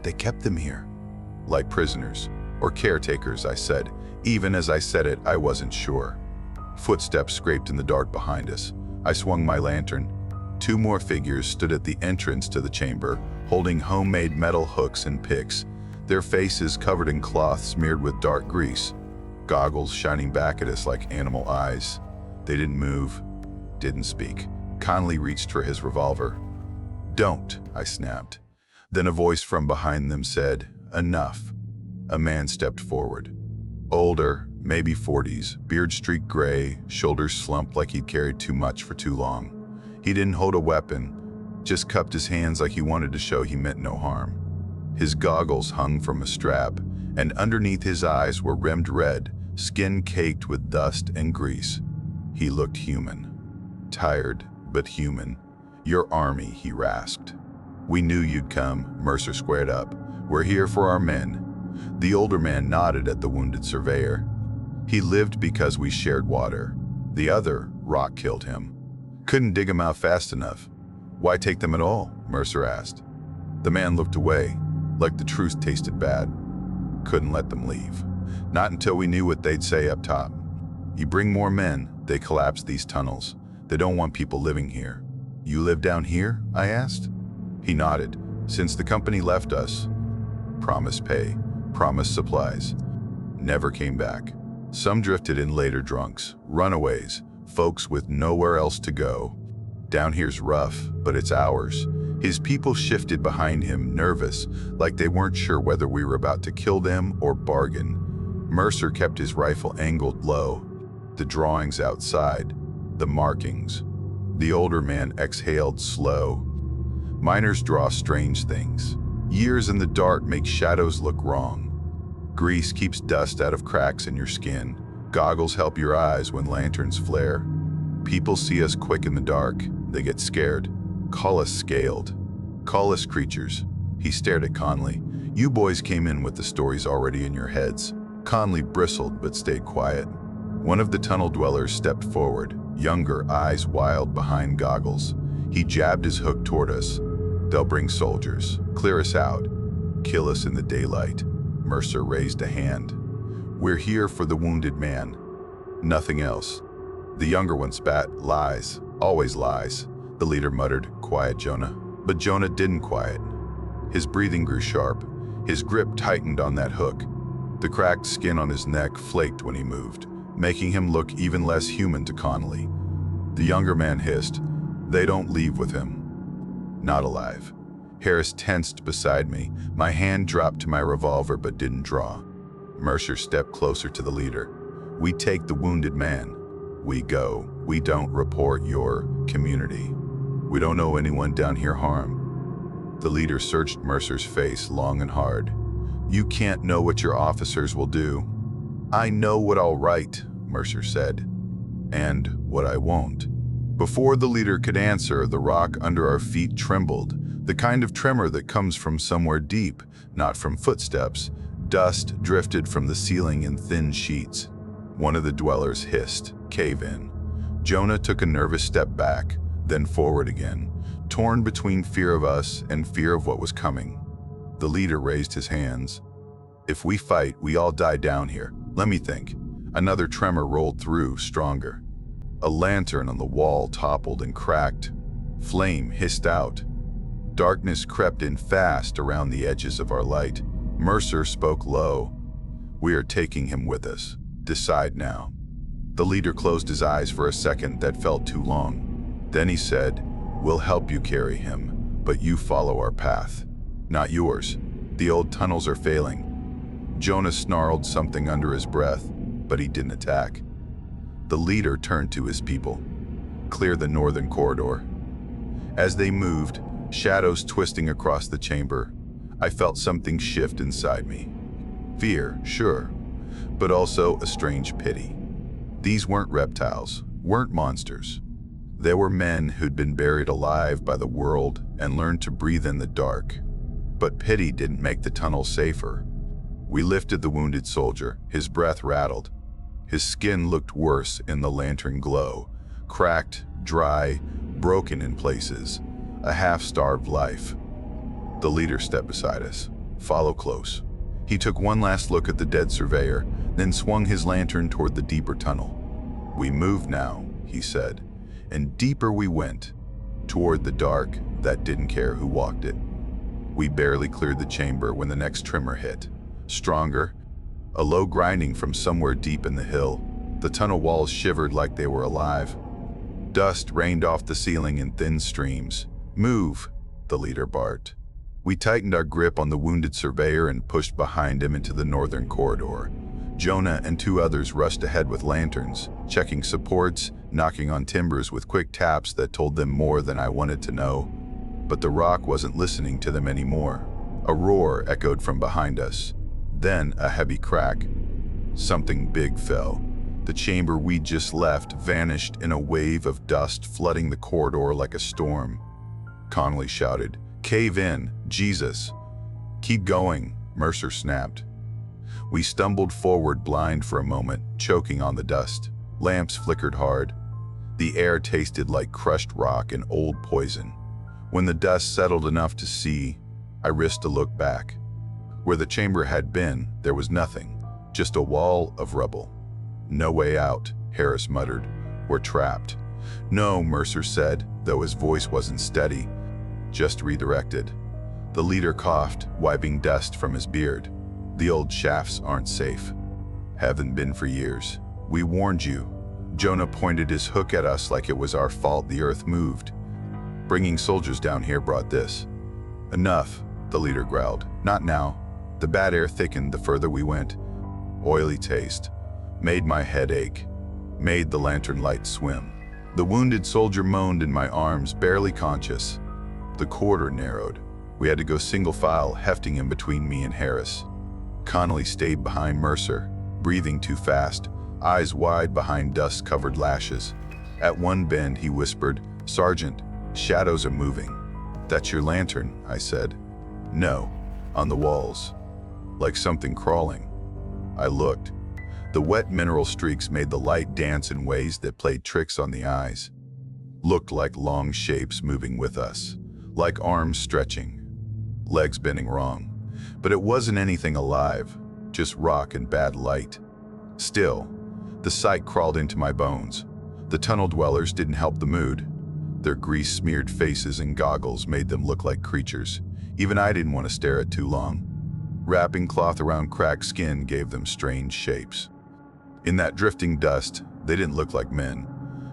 "They kept them here." "Like prisoners, or caretakers," I said. Even as I said it, I wasn't sure. Footsteps scraped in the dark behind us. I swung my lantern. 2 more figures stood at the entrance to the chamber, holding homemade metal hooks and picks, their faces covered in cloth smeared with dark grease, goggles shining back at us like animal eyes. They didn't move, didn't speak. Connolly reached for his revolver. "Don't," I snapped. Then a voice from behind them said, "Enough." A man stepped forward. Older, maybe 40s, beard streaked gray, shoulders slumped like he'd carried too much for too long. He didn't hold a weapon, just cupped his hands like he wanted to show he meant no harm. His goggles hung from a strap, and underneath his eyes were rimmed red, skin caked with dust and grease. He looked human. Tired, but human. "Your army," he rasped. "We knew you'd come," Mercer squared up. "We're here for our men." The older man nodded at the wounded surveyor. "He lived because we shared water. The other, rock killed him. Couldn't dig him out fast enough." "Why take them at all?" Mercer asked. The man looked away, like the truth tasted bad. "Couldn't let them leave. Not until we knew what they'd say up top. You bring more men, they collapse these tunnels. They don't want people living here." "You live down here?" I asked. He nodded. "Since the company left us. Promised pay, promised supplies. Never came back. Some drifted in later drunks, runaways, folks with nowhere else to go. Down here's rough, but it's ours." His people shifted behind him, nervous, like they weren't sure whether we were about to kill them or bargain. Mercer kept his rifle angled low. The drawings outside, the markings. The older man exhaled slow. "Miners draw strange things. Years in the dark make shadows look wrong. Grease keeps dust out of cracks in your skin. Goggles help your eyes when lanterns flare. People see us quick in the dark. They get scared. Call us scaled. Call us creatures." He stared at Connolly. "You boys came in with the stories already in your heads." Connolly bristled but stayed quiet. One of the tunnel dwellers stepped forward, younger, eyes wild behind goggles. He jabbed his hook toward us. "They'll bring soldiers. Clear us out. Kill us in the daylight." Mercer raised a hand. "We're here for the wounded man. Nothing else." The younger one spat. "Lies. Always lies." The leader muttered, "Quiet, Jonah." But Jonah didn't quiet. His breathing grew sharp. His grip tightened on that hook. The cracked skin on his neck flaked when he moved, making him look even less human to Connolly. The younger man hissed, "They don't leave with him." Not alive. Harris tensed beside me. My hand dropped to my revolver but didn't draw. Mercer stepped closer to the leader. "We take the wounded man. We go. We don't report your community. We don't know anyone down here harm." The leader searched Mercer's face long and hard. "You can't know what your officers will do." "I know what I'll write," Mercer said. "And what I won't." Before the leader could answer, the rock under our feet trembled, the kind of tremor that comes from somewhere deep, not from footsteps. Dust drifted from the ceiling in thin sheets. One of the dwellers hissed, "Cave in." Jonah took a nervous step back, then forward again, torn between fear of us and fear of what was coming. The leader raised his hands. "If we fight, we all die down here. Let me think." Another tremor rolled through, stronger. A lantern on the wall toppled and cracked. Flame hissed out. Darkness crept in fast around the edges of our light. Mercer spoke low. "We are taking him with us. Decide now." The leader closed his eyes for a second that felt too long. Then he said, "We'll help you carry him, but you follow our path. Not yours. The old tunnels are failing. Jonah snarled something under his breath, but he didn't attack. The leader turned to his people. Clear the northern corridor. As they moved, shadows twisting across the chamber, I felt something shift inside me. Fear, sure, but also a strange pity. These weren't reptiles, weren't monsters. They were men who'd been buried alive by the world and learned to breathe in the dark. But pity didn't make the tunnel safer. We lifted the wounded soldier. His breath rattled. His skin looked worse in the lantern glow, cracked, dry, broken in places, a half-starved life. The leader stepped beside us. Follow close. He took one last look at the dead surveyor, then swung his lantern toward the deeper tunnel. We moved now, he said, and deeper we went, toward the dark that didn't care who walked it. We barely cleared the chamber when the next tremor hit. Stronger, a low grinding from somewhere deep in the hill. The tunnel walls shivered like they were alive. Dust rained off the ceiling in thin streams. Move, the leader barked. We tightened our grip on the wounded surveyor and pushed behind him into the northern corridor. Jonah and two others rushed ahead with lanterns, checking supports, knocking on timbers with quick taps that told them more than I wanted to know. But the rock wasn't listening to them anymore. A roar echoed from behind us. Then a heavy crack. Something big fell. The chamber we'd just left vanished in a wave of dust flooding the corridor like a storm. Connolly shouted, "Cave in, Jesus!" "Keep going," Mercer snapped. We stumbled forward blind for a moment, choking on the dust. Lamps flickered hard. The air tasted like crushed rock and old poison. When the dust settled enough to see, I risked a look back. Where the chamber had been, there was nothing, just a wall of rubble. "No way out," Harris muttered. "We're trapped." "No," Mercer said, though his voice wasn't steady. "Just redirected." The leader coughed, wiping dust from his beard. "The old shafts aren't safe. Haven't been for years. We warned you." Jonah pointed his hook at us like it was our fault the earth moved. "Bringing soldiers down here brought this." "Enough," the leader growled. "Not now." The bad air thickened the further we went. Oily taste. Made my head ache. Made the lantern light swim. The wounded soldier moaned in my arms, barely conscious. The corridor narrowed. We had to go single file, hefting him between me and Harris. Connolly stayed behind Mercer, breathing too fast, eyes wide behind dust-covered lashes. At one bend, he whispered, "Sergeant, shadows are moving." "That's your lantern," I said. "No, on the walls. Like something crawling." I looked. The wet mineral streaks made the light dance in ways that played tricks on the eyes. Looked like long shapes moving with us, like arms stretching, legs bending wrong. But it wasn't anything alive, just rock and bad light. Still, the sight crawled into my bones. The tunnel dwellers didn't help the mood. Their grease-smeared faces and goggles made them look like creatures. Even I didn't want to stare at too long. Wrapping cloth around cracked skin gave them strange shapes. In that drifting dust, they didn't look like men.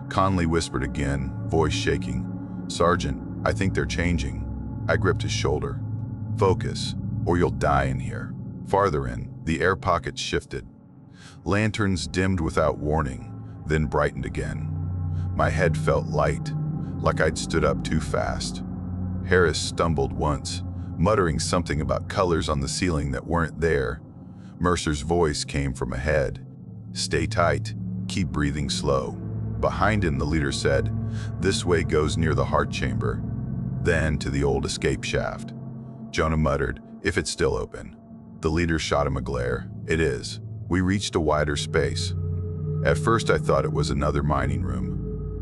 Conley whispered again, voice shaking, "Sergeant, I think they're changing." I gripped his shoulder. "Focus, or you'll die in here." Farther in, the air pockets shifted. Lanterns dimmed without warning, then brightened again. My head felt light, like I'd stood up too fast. Harris stumbled once, muttering something about colors on the ceiling that weren't there. Mercer's voice came from ahead. "Stay tight, keep breathing slow." Behind him, the leader said, "This way goes near the heart chamber, then to the old escape shaft." Jonah muttered, "If it's still open." The leader shot him a glare. "It is." We reached a wider space. At first I thought it was another mining room.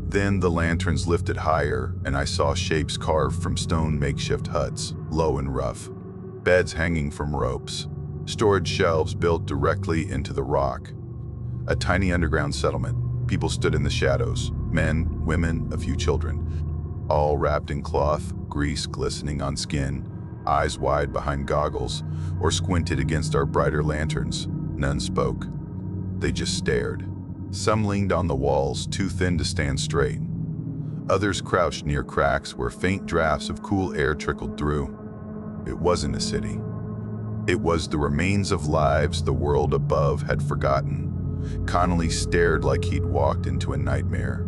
Then the lanterns lifted higher, and I saw shapes carved from stone makeshift huts, low and rough. Beds hanging from ropes. Storage shelves built directly into the rock. A tiny underground settlement. People stood in the shadows. Men, women, a few children. All wrapped in cloth, grease glistening on skin, eyes wide behind goggles, or squinted against our brighter lanterns. None spoke. They just stared. Some leaned on the walls, too thin to stand straight. Others crouched near cracks where faint drafts of cool air trickled through. It wasn't a city. It was the remains of lives the world above had forgotten. Connolly stared like he'd walked into a nightmare.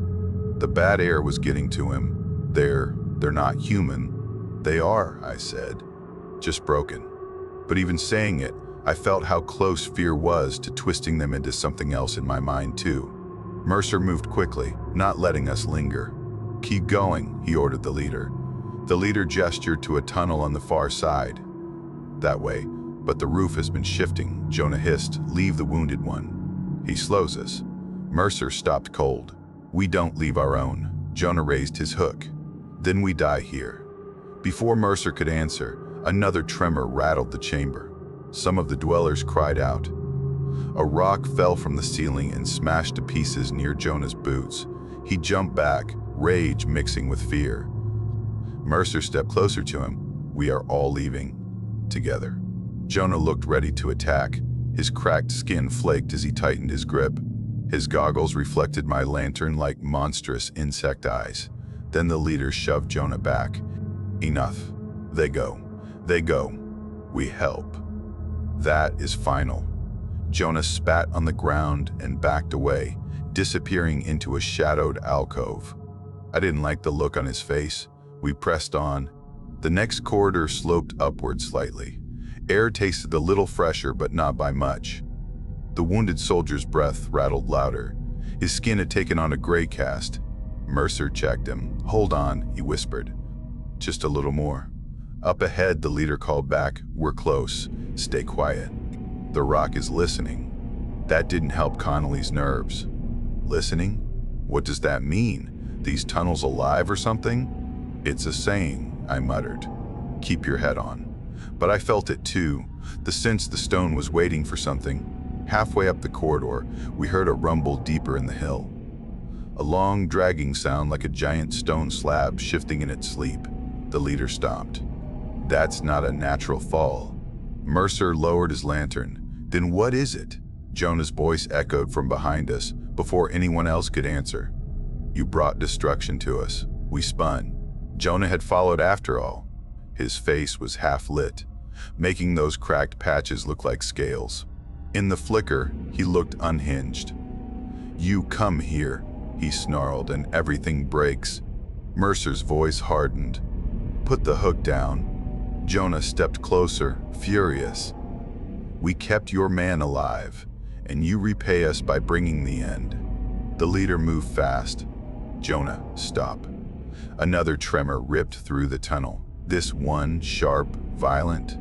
The bad air was getting to him. They're not human. They are, I said. Just broken. But even saying it, I felt how close fear was to twisting them into something else in my mind too. Mercer moved quickly, not letting us linger. "Keep going," he ordered the leader. The leader gestured to a tunnel on the far side. "That way, but the roof has been shifting," Jonah hissed. "Leave the wounded one. He slows us." Mercer stopped cold. "We don't leave our own." Jonah raised his hook. "Then we die here." Before Mercer could answer, another tremor rattled the chamber. Some of the dwellers cried out. A rock fell from the ceiling and smashed to pieces near Jonah's boots. He jumped back, rage mixing with fear. Mercer stepped closer to him. "We are all leaving. Together." Jonah looked ready to attack. His cracked skin flaked as he tightened his grip. His goggles reflected my lantern like monstrous insect eyes. Then the leader shoved Jonah back. "Enough. They go. They go. We help." "That is final." Jonah spat on the ground and backed away, disappearing into a shadowed alcove. I didn't like the look on his face. We pressed on. The next corridor sloped upward slightly. Air tasted a little fresher, but not by much. The wounded soldier's breath rattled louder. His skin had taken on a gray cast. Mercer checked him. "Hold on," he whispered. "Just a little more." Up ahead, the leader called back. "We're close. Stay quiet." The rock is listening. That didn't help Connolly's nerves. Listening? What does that mean? These tunnels alive or something? "It's a saying," I muttered. "Keep your head on." But I felt it too, the sense the stone was waiting for something. Halfway up the corridor, we heard a rumble deeper in the hill. A long, dragging sound like a giant stone slab shifting in its sleep. The leader stopped. "That's not a natural fall." Mercer lowered his lantern. "Then what is it?" Jonah's voice echoed from behind us before anyone else could answer. "You brought destruction to us." We spun. Jonah had followed after all. His face was half lit, making those cracked patches look like scales. In the flicker, he looked unhinged. "You come here," he snarled, "and everything breaks." Mercer's voice hardened. "Put the hook down." Jonah stepped closer, furious. "We kept your man alive, and you repay us by bringing the end." The leader moved fast. "Jonah, stop." Another tremor ripped through the tunnel. This one sharp, violent.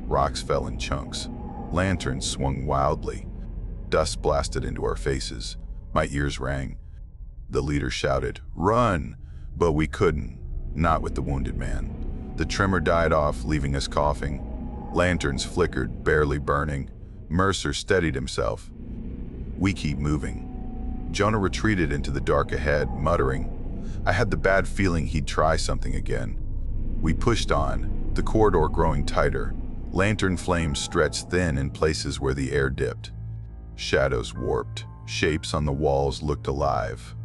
Rocks fell in chunks. Lanterns swung wildly. Dust blasted into our faces. My ears rang. The leader shouted, "Run!" But we couldn't. Not with the wounded man. The tremor died off, leaving us coughing. Lanterns flickered, barely burning. Mercer steadied himself. "We keep moving." Jonah retreated into the dark ahead, muttering. I had the bad feeling he'd try something again. We pushed on, the corridor growing tighter. Lantern flames stretched thin in places where the air dipped. Shadows warped. Shapes on the walls looked alive.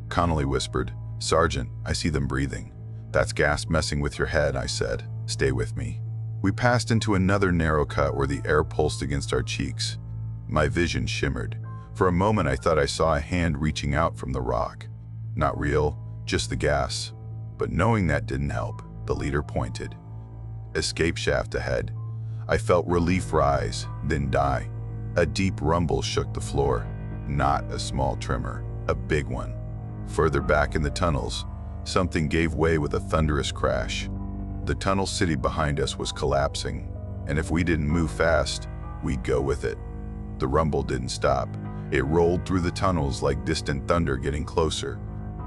Connolly whispered, "Sergeant, I see them breathing." "That's gas messing with your head," I said. "Stay with me." We passed into another narrow cut where the air pulsed against our cheeks. My vision shimmered. For a moment I thought I saw a hand reaching out from the rock. Not real, just the gas. But knowing that didn't help. The leader pointed. "Escape shaft ahead." I felt relief rise, then die. A deep rumble shook the floor. Not a small tremor, a big one. Further back in the tunnels, something gave way with a thunderous crash. The tunnel city behind us was collapsing, and if we didn't move fast, we'd go with it. The rumble didn't stop. It rolled through the tunnels like distant thunder getting closer.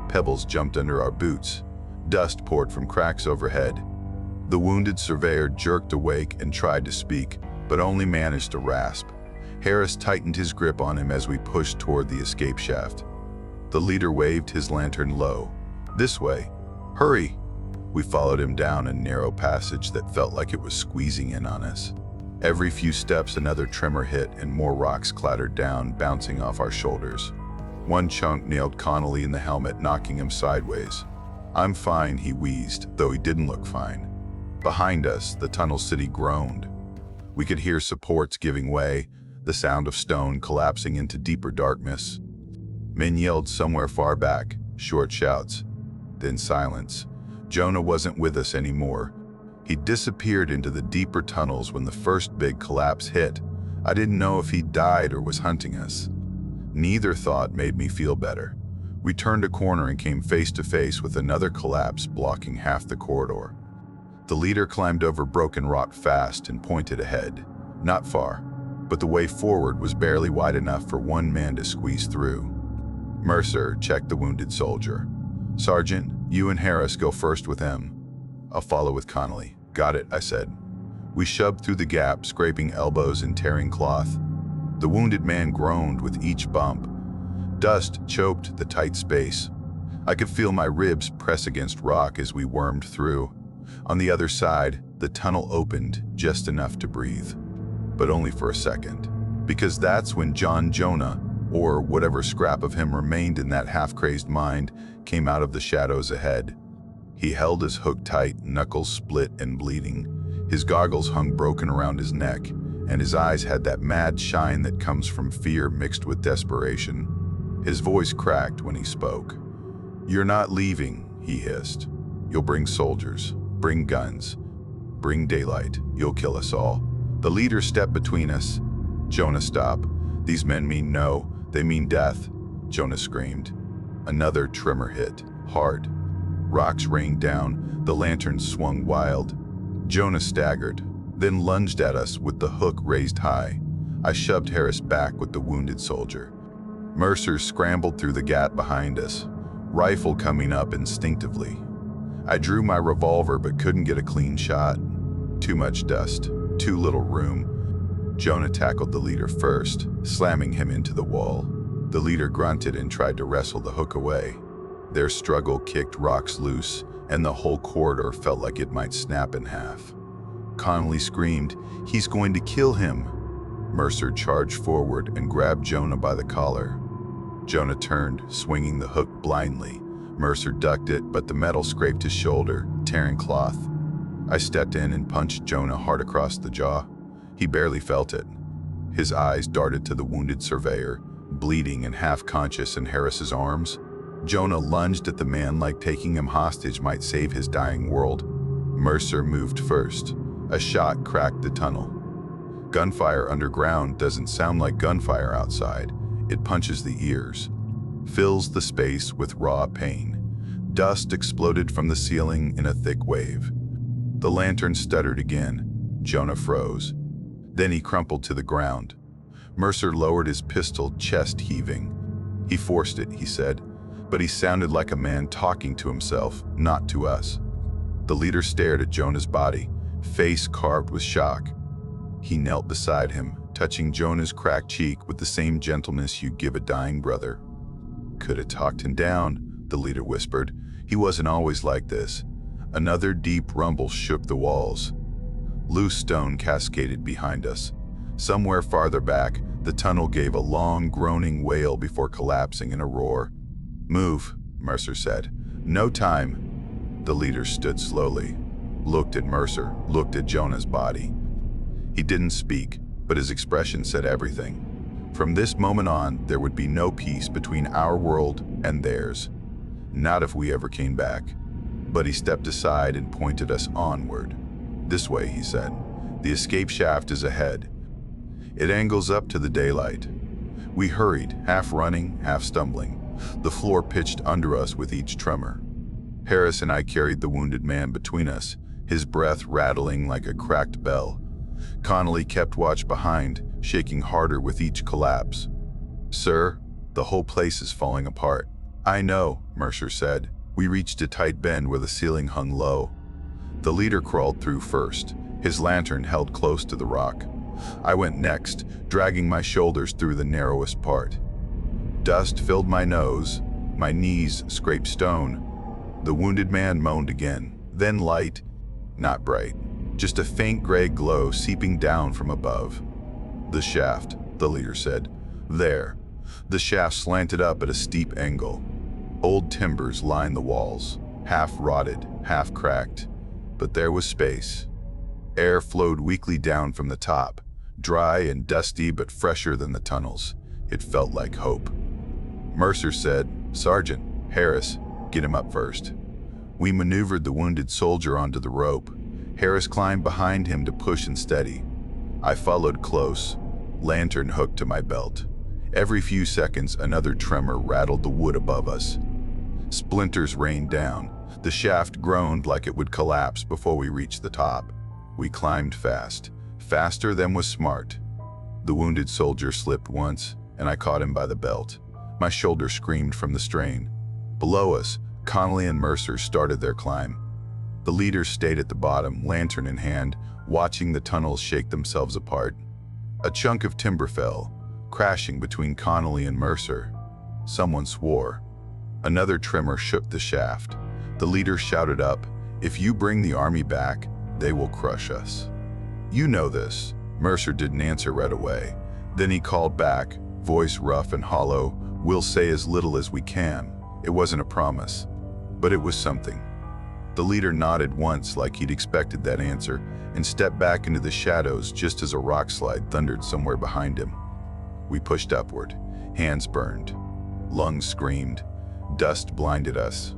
Pebbles jumped under our boots. Dust poured from cracks overhead. The wounded surveyor jerked awake and tried to speak, but only managed to rasp. Harris tightened his grip on him as we pushed toward the escape shaft. The leader waved his lantern low. "This way. Hurry!" We followed him down a narrow passage that felt like it was squeezing in on us. Every few steps another tremor hit and more rocks clattered down, bouncing off our shoulders. One chunk nailed Connolly in the helmet, knocking him sideways. "I'm fine," he wheezed, though he didn't look fine. Behind us, the tunnel city groaned. We could hear supports giving way, the sound of stone collapsing into deeper darkness. Men yelled somewhere far back, short shouts. Then silence. Jonah wasn't with us anymore. He disappeared into the deeper tunnels when the first big collapse hit. I didn't know if he died or was hunting us. Neither thought made me feel better. We turned a corner and came face to face with another collapse blocking half the corridor. The leader climbed over broken rock fast and pointed ahead. Not far, but the way forward was barely wide enough for one man to squeeze through. Mercer checked the wounded soldier. "Sergeant, you and Harris go first with him. I'll follow with Connolly." "Got it," I said. We shoved through the gap, scraping elbows and tearing cloth. The wounded man groaned with each bump. Dust choked the tight space. I could feel my ribs press against rock as we wormed through. On the other side, the tunnel opened just enough to breathe. But only for a second. Because that's when Jonah, or whatever scrap of him remained in that half-crazed mind, came out of the shadows ahead. He held his hook tight, knuckles split and bleeding. His goggles hung broken around his neck, and his eyes had that mad shine that comes from fear mixed with desperation. His voice cracked when he spoke. "You're not leaving," he hissed. "You'll bring soldiers, bring guns, bring daylight. You'll kill us all." The leader stepped between us. "Jonah, stop. These men mean no. They mean death," Jonah screamed. Another tremor hit, hard. Rocks rained down. The lantern swung wild. Jonah staggered, then lunged at us with the hook raised high. I shoved Harris back with the wounded soldier. Mercer scrambled through the gap behind us, rifle coming up instinctively. I drew my revolver but couldn't get a clean shot. Too much dust, too little room. Jonah tackled the leader first, slamming him into the wall. The leader grunted and tried to wrestle the hook away. Their struggle kicked rocks loose, and the whole corridor felt like it might snap in half. Connolly screamed, "He's going to kill him!" Mercer charged forward and grabbed Jonah by the collar. Jonah turned, swinging the hook blindly. Mercer ducked it, but the metal scraped his shoulder, tearing cloth. I stepped in and punched Jonah hard across the jaw. He barely felt it. His eyes darted to the wounded surveyor, bleeding and half-conscious in Harris's arms. Jonah lunged at the man like taking him hostage might save his dying world. Mercer moved first. A shot cracked the tunnel. Gunfire underground doesn't sound like gunfire outside. It punches the ears, fills the space with raw pain. Dust exploded from the ceiling in a thick wave. The lantern stuttered again. Jonah froze. Then he crumpled to the ground. Mercer lowered his pistol, chest heaving. "He forced it," he said, but he sounded like a man talking to himself, not to us. The leader stared at Jonah's body, face carved with shock. He knelt beside him, touching Jonah's cracked cheek with the same gentleness you give a dying brother. "Could have talked him down," the leader whispered. "He wasn't always like this." Another deep rumble shook the walls. Loose stone cascaded behind us. Somewhere farther back, the tunnel gave a long, groaning wail before collapsing in a roar. "Move," Mercer said. "No time." The leader stood slowly, looked at Mercer, looked at Jonah's body. He didn't speak, but his expression said everything. From this moment on, there would be no peace between our world and theirs. Not if we ever came back. But he stepped aside and pointed us onward. "This way," he said. "The escape shaft is ahead. It angles up to the daylight." We hurried, half running, half stumbling. The floor pitched under us with each tremor. Harris and I carried the wounded man between us, his breath rattling like a cracked bell. Connolly kept watch behind, shaking harder with each collapse. "Sir, the whole place is falling apart." "I know," Mercer said. We reached a tight bend where the ceiling hung low. The leader crawled through first, his lantern held close to the rock. I went next, dragging my shoulders through the narrowest part. Dust filled my nose, my knees scraped stone. The wounded man moaned again, then light, not bright, just a faint gray glow seeping down from above. "The shaft," the leader said. "There." The shaft slanted up at a steep angle. Old timbers lined the walls, half rotted, half cracked, but there was space. Air flowed weakly down from the top, dry and dusty but fresher than the tunnels. It felt like hope. Mercer said, "Sergeant, Harris, get him up first." We maneuvered the wounded soldier onto the rope. Harris climbed behind him to push and steady. I followed close, lantern hooked to my belt. Every few seconds, another tremor rattled the wood above us. Splinters rained down. The shaft groaned like it would collapse before we reached the top. We climbed fast, faster than was smart. The wounded soldier slipped once, and I caught him by the belt. My shoulder screamed from the strain. Below us, Connolly and Mercer started their climb. The leaders stayed at the bottom, lantern in hand, watching the tunnels shake themselves apart. A chunk of timber fell, crashing between Connolly and Mercer. Someone swore. Another tremor shook the shaft. The leader shouted up, "If you bring the army back, they will crush us." "You know this." Mercer didn't answer right away. Then he called back, voice rough and hollow, "We'll say as little as we can." It wasn't a promise, but it was something. The leader nodded once like he'd expected that answer and stepped back into the shadows just as a rock slide thundered somewhere behind him. We pushed upward. Hands burned. Lungs screamed. Dust blinded us.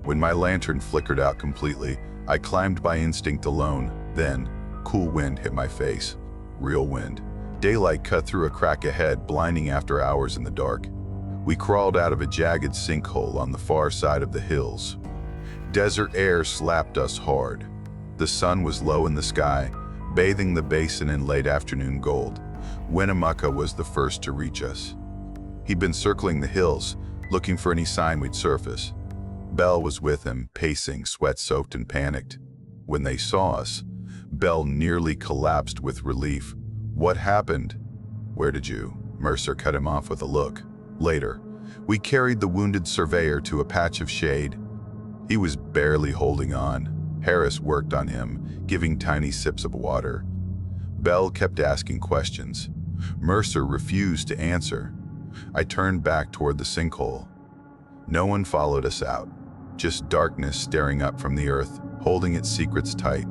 When my lantern flickered out completely, I climbed by instinct alone. Then, cool wind hit my face. Real wind. Daylight cut through a crack ahead, blinding after hours in the dark. We crawled out of a jagged sinkhole on the far side of the hills. Desert air slapped us hard. The sun was low in the sky, bathing the basin in late afternoon gold. Winnemucca was the first to reach us. He'd been circling the hills, looking for any sign we'd surface. Bell was with him, pacing, sweat-soaked and panicked. When they saw us, Bell nearly collapsed with relief. "What happened?" "Where did you?" Mercer cut him off with a look. Later, we carried the wounded surveyor to a patch of shade. He was barely holding on. Harris worked on him, giving tiny sips of water. Bell kept asking questions. Mercer refused to answer. I turned back toward the sinkhole. No one followed us out, just darkness staring up from the earth, holding its secrets tight.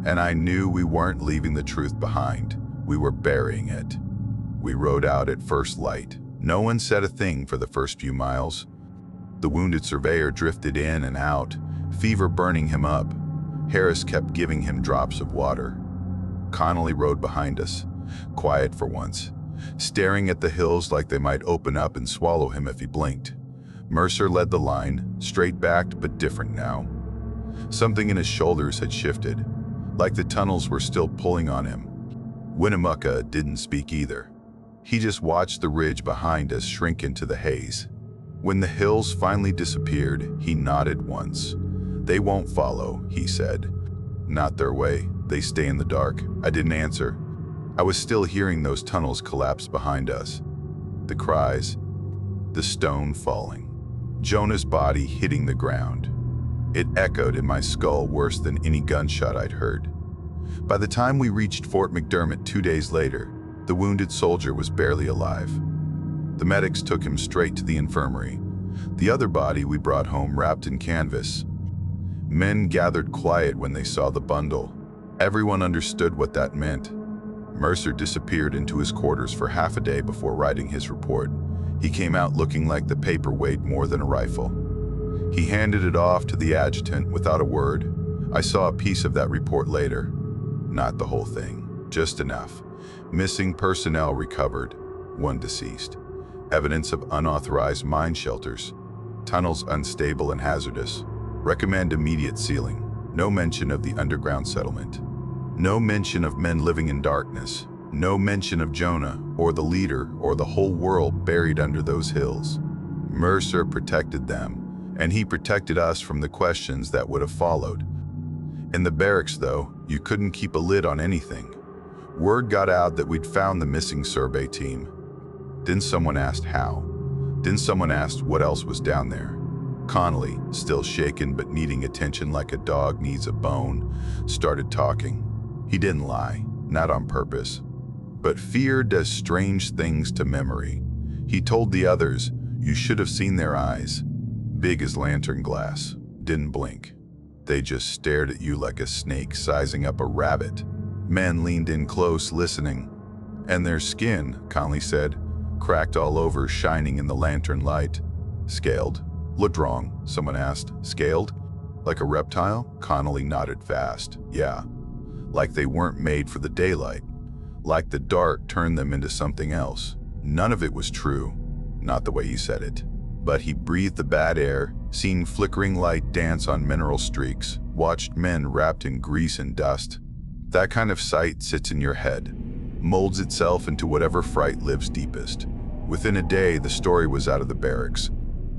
And I knew we weren't leaving the truth behind. We were burying it. We rode out at first light. No one said a thing for the first few miles. The wounded surveyor drifted in and out, fever burning him up. Harris kept giving him drops of water. Connolly rode behind us, quiet for once, staring at the hills like they might open up and swallow him if he blinked. Mercer led the line, straight-backed but different now. Something in his shoulders had shifted, like the tunnels were still pulling on him. Winnemucca didn't speak either. He just watched the ridge behind us shrink into the haze. When the hills finally disappeared, he nodded once. "They won't follow," he said. "Not their way. They stay in the dark." I didn't answer. I was still hearing those tunnels collapse behind us. The cries, the stone falling, Jonah's body hitting the ground. It echoed in my skull worse than any gunshot I'd heard. By the time we reached Fort McDermott 2 days later, the wounded soldier was barely alive. The medics took him straight to the infirmary. The other body we brought home wrapped in canvas. Men gathered quiet when they saw the bundle. Everyone understood what that meant. Mercer disappeared into his quarters for half a day before writing his report. He came out looking like the paper weighed more than a rifle. He handed it off to the adjutant without a word. I saw a piece of that report later. Not the whole thing, just enough. Missing personnel recovered, one deceased. Evidence of unauthorized mine shelters. Tunnels unstable and hazardous. Recommend immediate sealing. No mention of the underground settlement. No mention of men living in darkness. No mention of Jonah, or the leader, or the whole world buried under those hills. Mercer protected them, and he protected us from the questions that would have followed. In the barracks, though, you couldn't keep a lid on anything. Word got out that we'd found the missing survey team. Then someone asked how. Then someone asked what else was down there. Connolly, still shaken but needing attention like a dog needs a bone, started talking. He didn't lie, not on purpose. But fear does strange things to memory. He told the others, "You should have seen their eyes. Big as lantern glass. Didn't blink." They just stared at you like a snake sizing up a rabbit. Men leaned in close, listening. And their skin, Conley said, cracked all over, shining in the lantern light. Scaled. Looked wrong, someone asked. Scaled? Like a reptile? Connolly nodded fast. Yeah. Like they weren't made for the daylight. Like the dark turned them into something else. None of it was true. Not the way he said it. But he breathed the bad air, seen flickering light dance on mineral streaks, watched men wrapped in grease and dust. That kind of sight sits in your head, molds itself into whatever fright lives deepest. Within a day, the story was out of the barracks.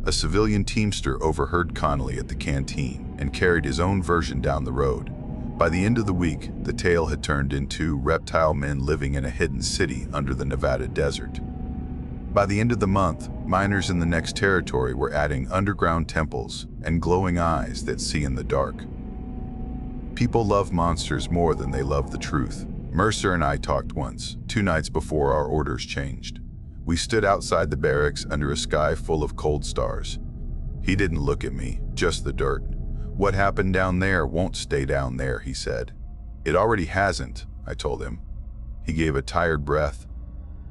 A civilian teamster overheard Connolly at the canteen and carried his own version down the road. By the end of the week, the tale had turned into reptile men living in a hidden city under the Nevada desert. By the end of the month, miners in the next territory were adding underground temples and glowing eyes that see in the dark. People love monsters more than they love the truth. Mercer and I talked once, 2 nights before our orders changed. We stood outside the barracks under a sky full of cold stars. He didn't look at me, just the dirt. What happened down there won't stay down there, he said. It already hasn't, I told him. He gave a tired breath.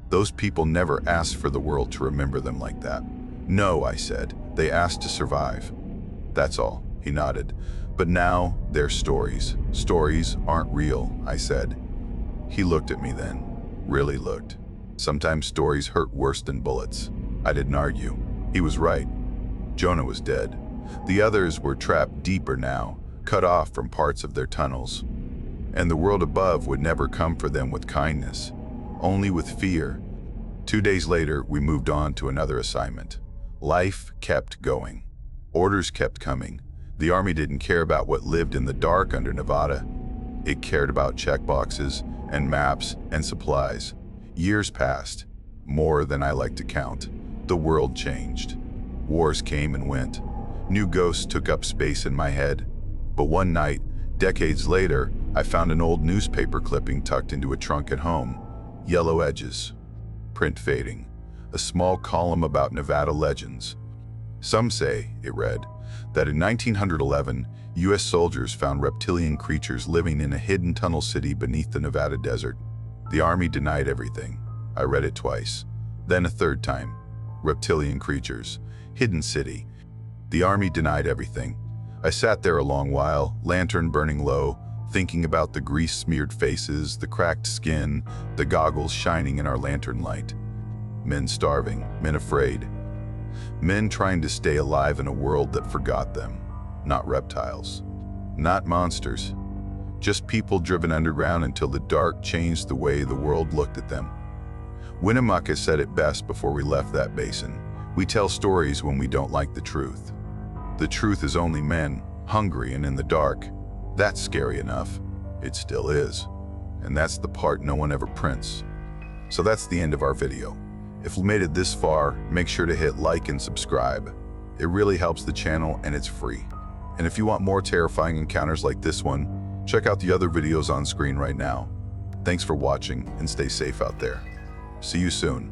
Those people never asked for the world to remember them like that. No, I said, they asked to survive. That's all, he nodded. But now, they're stories. Stories aren't real, I said. He looked at me then, really looked. Sometimes stories hurt worse than bullets. I didn't argue. He was right. Jonah was dead. The others were trapped deeper now, cut off from parts of their tunnels. And the world above would never come for them with kindness, only with fear. 2 days later, we moved on to another assignment. Life kept going. Orders kept coming. The Army didn't care about what lived in the dark under Nevada. It cared about checkboxes and maps and supplies. Years passed, more than I like to count. The world changed. Wars came and went. New ghosts took up space in my head. But one night, decades later, I found an old newspaper clipping tucked into a trunk at home. Yellow edges, print fading, a small column about Nevada legends. Some say, it read, that in 1911, U.S. soldiers found reptilian creatures living in a hidden tunnel city beneath the Nevada desert. The Army denied everything. I read it twice, then a third time. Reptilian creatures, hidden city. The Army denied everything. I sat there a long while, lantern burning low, thinking about the grease-smeared faces, the cracked skin, the goggles shining in our lantern light. Men starving, men afraid. Men trying to stay alive in a world that forgot them. Not reptiles. Not monsters. Just people driven underground until the dark changed the way the world looked at them. Winnemucca said it best before we left that basin. We tell stories when we don't like the truth. The truth is only men, hungry and in the dark. That's scary enough. It still is. And that's the part no one ever prints. So that's the end of our video. If you made it this far, make sure to hit like and subscribe. It really helps the channel and it's free. And if you want more terrifying encounters like this one, check out the other videos on screen right now. Thanks for watching and stay safe out there. See you soon.